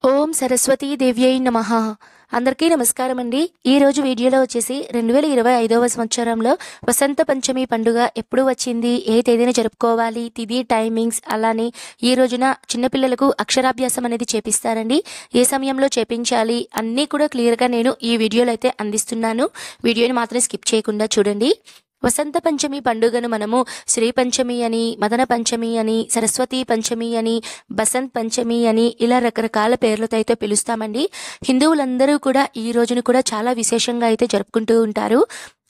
ఓం సరస్వతీ దేవ్యై నమః. అందరికీ నమస్కారం అండి. ఈరోజు వీడియోలో వచ్చేసి 2025వ సంవత్సరంలో వసంత పంచమి పండుగ ఎప్పుడు వచ్చింది, ఏ తేదీన జరుపుకోవాలి, తిథి టైమింగ్స్, అలానే ఈ రోజున చిన్నపిల్లలకు అక్షరాభ్యాసం అనేది చేపిస్తారండి. ఏ సమయంలో చేపించాలి అన్నీ కూడా క్లియర్గా నేను ఈ వీడియోలో అయితే అందిస్తున్నాను. వీడియోని మాత్రం స్కిప్ చేయకుండా చూడండి. వసంత పంచమి పండుగను మనము శ్రీ పంచమి అని, మదన పంచమి అని, సరస్వతి పంచమి అని, బసంత్ పంచమి అని ఇలా రకరకాల పేర్లతో అయితే పిలుస్తామండి. హిందువులందరూ కూడా ఈ రోజును కూడా చాలా విశేషంగా అయితే జరుపుకుంటూ ఉంటారు.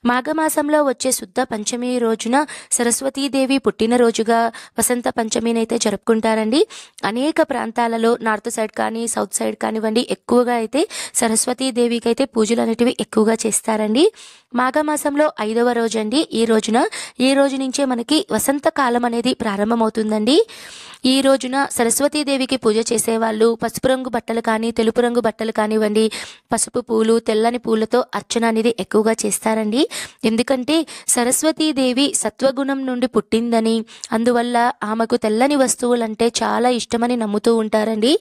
మాఘమాసంలో వచ్చే శుద్ధ పంచమి రోజున సరస్వతీదేవి పుట్టినరోజుగా వసంత పంచమిని అయితే జరుపుకుంటారండి. అనేక ప్రాంతాలలో నార్త్ సైడ్ కానీ సౌత్ సైడ్ కానివ్వండి ఎక్కువగా అయితే సరస్వతీదేవికి అయితే పూజలు అనేటివి ఎక్కువగా చేస్తారండి. మాఘమాసంలో 5వ రోజు అండి ఈ రోజు నుంచే మనకి వసంతకాలం అనేది ప్రారంభమవుతుందండి. ఈ రోజున సరస్వతీదేవికి పూజ చేసేవాళ్ళు పసుపు రంగు బట్టలు కానీ తెలుపు రంగు బట్టలు కానివ్వండి, పసుపు పూలు తెల్లని పూలతో అర్చన అనేది ఎక్కువగా చేస్తారండి. ఎందుకంటే సరస్వతీదేవి సత్వగుణం నుండి పుట్టిందని, అందువల్ల ఆమెకు తెల్లని వస్తువులంటే చాలా ఇష్టమని నమ్ముతూ ఉంటారండి.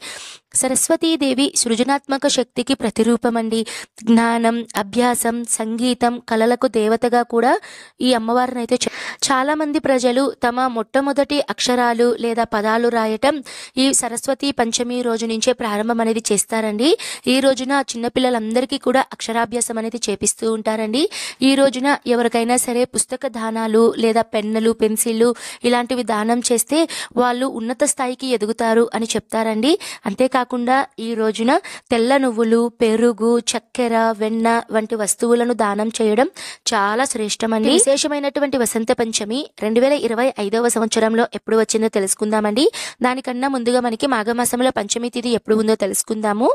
సరస్వతీదేవి సృజనాత్మక శక్తికి ప్రతిరూపమండి. జ్ఞానం, అభ్యాసం, సంగీతం, కళలకు దేవతగా కూడా ఈ అమ్మవారిని అయితే చాలా మంది ప్రజలు తమ మొట్టమొదటి అక్షరాలు లేదా పదాలు రాయటం ఈ సరస్వతి పంచమి రోజు నుంచే ప్రారంభం అనేది చేస్తారండి. ఈ రోజున చిన్నపిల్లలందరికీ కూడా అక్షరాభ్యాసం అనేది చేపిస్తూ ఉంటారండి. ఈ రోజున ఎవరికైనా సరే పుస్తక దానాలు లేదా పెన్నులు, పెన్సిళ్ళు ఇలాంటివి దానం చేస్తే వాళ్ళు ఉన్నత స్థాయికి ఎదుగుతారు అని చెప్తారండి. అంతేకాకుండా ఈ రోజున తెల్ల నువ్వులు, పెరుగు, చక్కెర, వెన్న వంటి వస్తువులను దానం చేయడం చాలా శ్రేష్టమండి. విశేషమైనటువంటి వసంత పంచమి 2025వ సంవత్సరంలో ఎప్పుడు వచ్చిందో తెలుసుకుందామండి. దానికన్నా ముందుగా మనకి మాఘమాసంలో పంచమి తిథి ఎప్పుడు ఉందో తెలుసుకుందాము.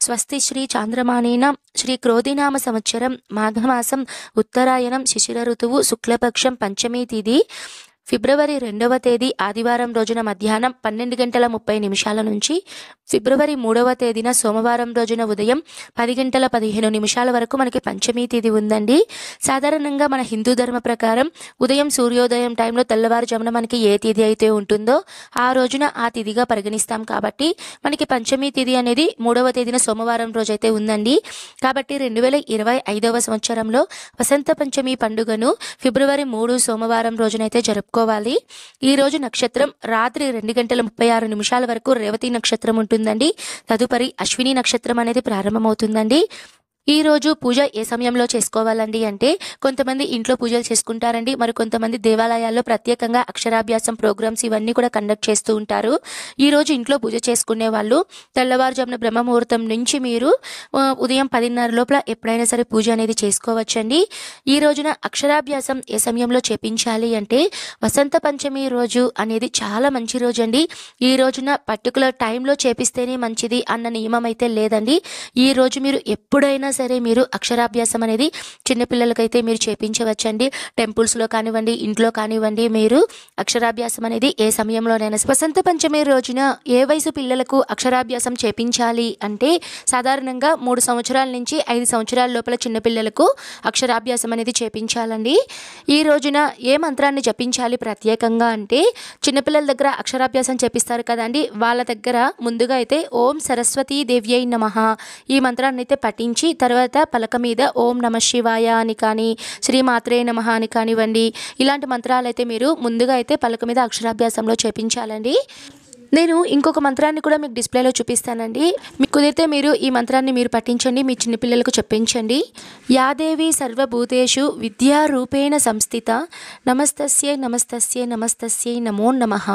స్వస్తి శ్రీ చాంద్రమానేన శ్రీ క్రోధినామ సంవత్సరం మాఘమాసం ఉత్తరాయణం శిశిర ఋతువు శుక్లపక్షం పంచమి తిథి ఫిబ్రవరి 2వ తేదీ ఆదివారం రోజున మధ్యాహ్నం 12:30 నుంచి ఫిబ్రవరి 3వ తేదీన సోమవారం రోజున ఉదయం 10:15 వరకు మనకి పంచమీ తిథి ఉందండి. సాధారణంగా మన హిందూ ధర్మ ప్రకారం ఉదయం సూర్యోదయం టైంలో తెల్లవారుజామున మనకి ఏ తిథి అయితే ఉంటుందో ఆ రోజున ఆ తిథిగా పరిగణిస్తాం. కాబట్టి మనకి పంచమీ తిథి అనేది 3వ తేదీన సోమవారం రోజైతే ఉందండి. కాబట్టి 2025వ సంవత్సరంలో వసంత పంచమి పండుగను ఫిబ్రవరి 3 సోమవారం రోజునైతే జరుపుకోవాలి. ఈ రోజు నక్షత్రం రాత్రి 2:36 వరకు రేవతి నక్షత్రం ఉంటుందండి. తదుపరి అశ్విని నక్షత్రం అనేది ప్రారంభమవుతుందండి. ఈ రోజు పూజ ఏ సమయంలో చేసుకోవాలండి అంటే కొంతమంది ఇంట్లో పూజలు చేసుకుంటారండి, మరి కొంతమంది దేవాలయాల్లో ప్రత్యేకంగా అక్షరాభ్యాసం ప్రోగ్రామ్స్ ఇవన్నీ కూడా కండక్ట్ చేస్తూ ఉంటారు. ఈ రోజు ఇంట్లో పూజ చేసుకునే వాళ్ళు తెల్లవారుజామున బ్రహ్మముహూర్తం నుంచి మీరు ఉదయం 10:30 లోపల ఎప్పుడైనా సరే పూజ అనేది చేసుకోవచ్చండి. ఈ రోజున అక్షరాభ్యాసం ఏ సమయంలో చేపించాలి అంటే వసంత పంచమి రోజు అనేది చాలా మంచి రోజు అండి. ఈ రోజున పర్టికులర్ టైంలో చేపిస్తేనే మంచిది అన్న నియమం అయితే లేదండి. ఈ రోజు మీరు ఎప్పుడైనా సరే మీరు అక్షరాభ్యాసం అనేది చిన్నపిల్లలకైతే మీరు చేపించవచ్చండి. టెంపుల్స్లో కానివ్వండి, ఇంట్లో కానివ్వండి, మీరు అక్షరాభ్యాసం అనేది ఏ సమయంలోనైనా. వసంత పంచమి రోజున ఏ వయసు పిల్లలకు అక్షరాభ్యాసం చేపించాలి అంటే సాధారణంగా 3 సంవత్సరాల నుంచి 5 సంవత్సరాల లోపల చిన్నపిల్లలకు అక్షరాభ్యాసం అనేది చేపించాలండి. ఈ రోజున ఏ మంత్రాన్ని జపించాలి ప్రత్యేకంగా అంటే చిన్నపిల్లల దగ్గర అక్షరాభ్యాసం చేపిస్తారు కదండి, వాళ్ళ దగ్గర ముందుగా అయితే ఓం సరస్వతీ దేవ్యై నమః ఈ మంత్రాన్ని అయితే పఠించి తర్వాత పలక మీద ఓం నమ శివాయ అని కానీ శ్రీమాత్రే నమః అని కానివ్వండి ఇలాంటి మంత్రాలు అయితే మీరు ముందుగా అయితే పలక మీద అక్షరాభ్యాసంలో చేపించాలండి. నేను ఇంకొక మంత్రాన్ని కూడా మీకు డిస్ప్లేలో చూపిస్తానండి. మీకు కుదిరితే మీరు ఈ మంత్రాన్ని మీరు పఠించండి, మీ చిన్నపిల్లలకు చెప్పించండి. యాదేవి సర్వభూతేషు విద్యారూపేణ సంస్థిత నమస్తస్యై నమస్తస్యై నమస్తస్యై నమో నమః.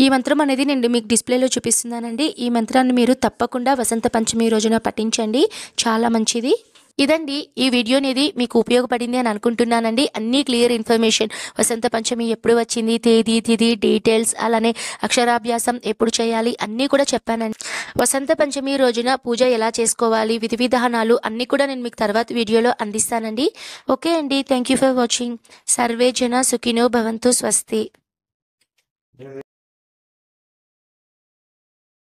ఈ మంత్రం అనేది నేను మీకు డిస్ప్లేలో చూపిస్తున్నానండి. ఈ మంత్రాన్ని మీరు తప్పకుండా వసంత పంచమి రోజున పఠించండి, చాలా మంచిది. ఇదండి ఈ వీడియో అనేది మీకు ఉపయోగపడింది అని అనుకుంటున్నానండి. అన్నీ క్లియర్ ఇన్ఫర్మేషన్, వసంత పంచమి ఎప్పుడు వచ్చింది, తేదీ, తిథి, డీటెయిల్స్, అలానే అక్షరాభ్యాసం ఎప్పుడు చేయాలి అన్నీ కూడా చెప్పానండి. వసంత పంచమి రోజున పూజ ఎలా చేసుకోవాలి, విధి విధానాలు అన్నీ కూడా నేను మీకు తర్వాత వీడియోలో అందిస్తానండి. ఓకే అండి, thank you for watching. Survey జన సుఖినో భవంతు. స్వస్తి.